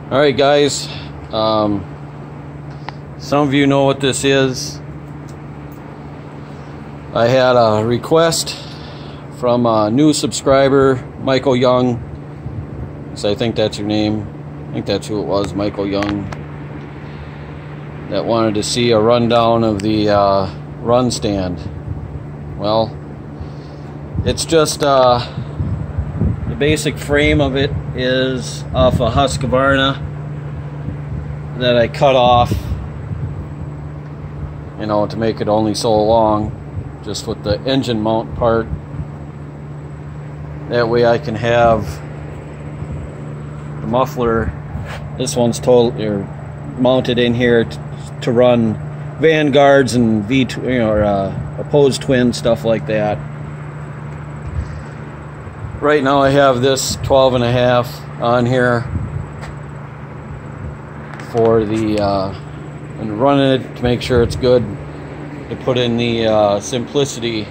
Alright guys, some of you know what this is. I had a request from a new subscriber, Michael Young. So I think that's your name. I think that's who it was, Michael Young. That wanted to see a rundown of the run stand. Well, it's just the basic frame of it is off a Husqvarna that I cut off, you know, to make it only so long, just with the engine mount part. That way I can have the muffler. This one's mounted in here to run Vanguards and opposed twin stuff like that. Right now I have this 12.5 on here for the and running it to make sure it's good to put in the Simplicity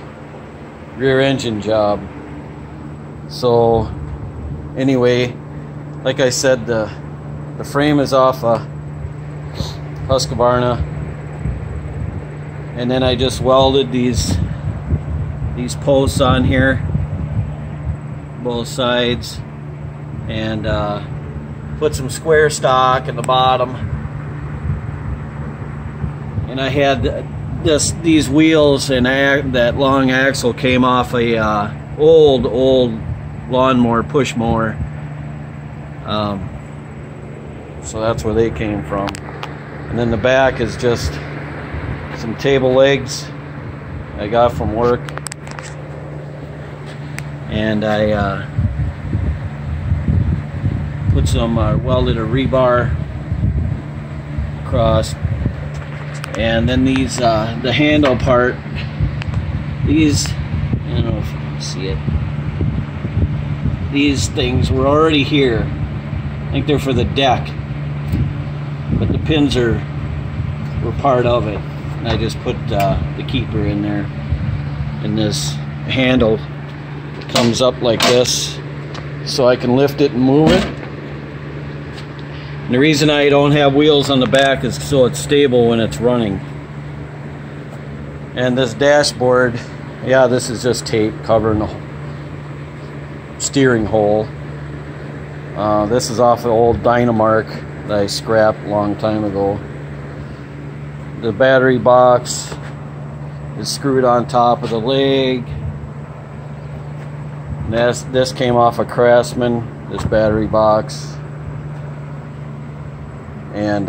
rear engine job. So anyway, like I said, the frame is off a Husqvarna, and then I just welded these posts on here, both sides, and put some square stock in the bottom. And I had these wheels, and that long axle came off a old lawnmower, push mower. So that's where they came from. And then the back is just some table legs I got from work. And I put some welded a rebar across, and then these the handle part, these, I don't know if you can see it, these things were already here. I think they're for the deck, but the pins were part of it, and I just put the keeper in there. And this handle comes up like this, so I can lift it and move it. And the reason I don't have wheels on the back is so it's stable when it's running. And this dashboard, yeah, this is just tape covering the steering hole. This is off the old Dynamark that I scrapped a long time ago. The battery box is screwed on top of the leg. This came off a Craftsman, this battery box. And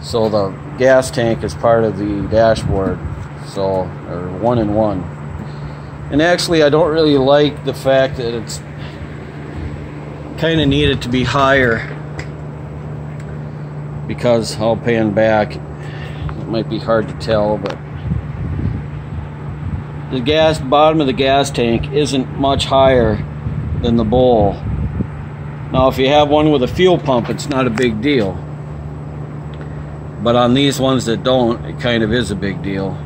so the gas tank is part of the dashboard, so, or one in one. And actually I don't really like the fact that it's kind of needed to be higher, because I'll pan back, it might be hard to tell, but the bottom of the gas tank isn't much higher than the bowl. Now if you have one with a fuel pump, it's not a big deal, but on these ones that don't, it kind of is a big deal.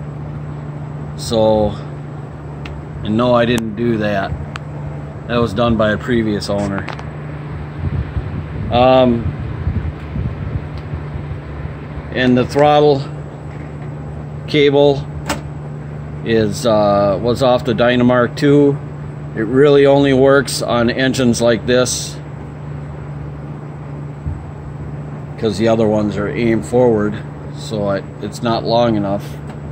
So, and no, I didn't do that. That was done by a previous owner. And the throttle cable was off the Dynamark 2. It really only works on engines like this, because the other ones are aimed forward, so it's not long enough,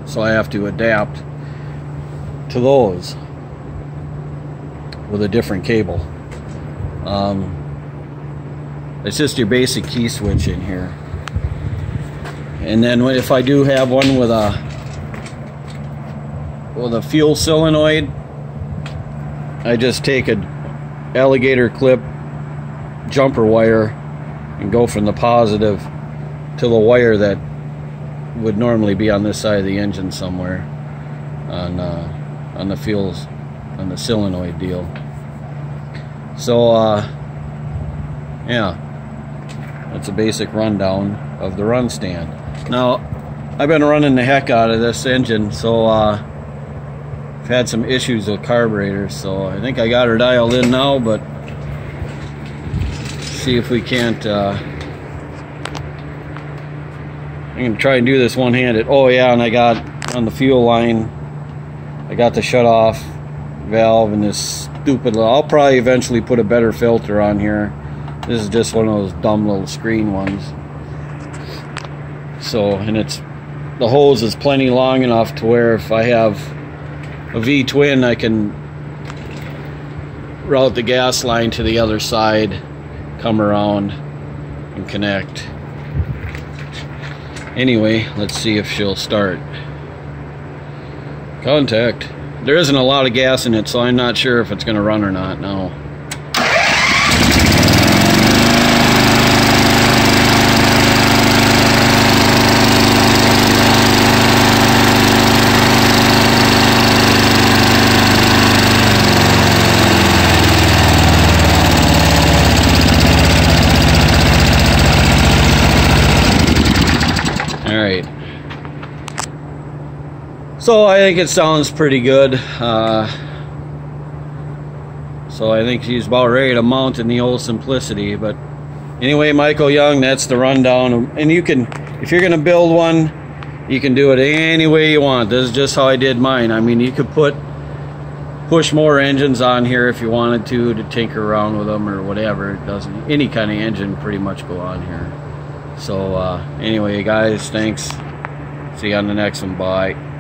so I have to adapt to those with a different cable. It's just your basic key switch in here. And then if I do have one with a fuel solenoid, I just take a alligator clip jumper wire and go from the positive to the wire that would normally be on this side of the engine somewhere on the fuels, on the solenoid deal. So yeah, that's a basic rundown of the run stand. Now I've been running the heck out of this engine, so I've had some issues with carburetors, so I think I got her dialed in now, but see if we can't I'm gonna try and do this one-handed. Oh yeah, and I got on the fuel line, I got the shut off valve and this stupid little, I'll probably eventually put a better filter on here. This is just one of those dumb little screen ones. So, and the hose is plenty long enough to where if I have a V-twin, I can route the gas line to the other side, come around and connect. Anyway, let's see if she'll start. Contact. There isn't a lot of gas in it, so I'm not sure if it's going to run or not now. Alright, so I think it sounds pretty good. So I think she's about ready to mount in the old Simplicity. But anyway, Michael Young, that's the rundown. And you can, if you're going to build one, you can do it any way you want. This is just how I did mine. I mean, you could push more engines on here if you wanted to tinker around with them or whatever. It doesn't, any kind of engine pretty much go on here. So anyway, guys, thanks. See you on the next one. Bye.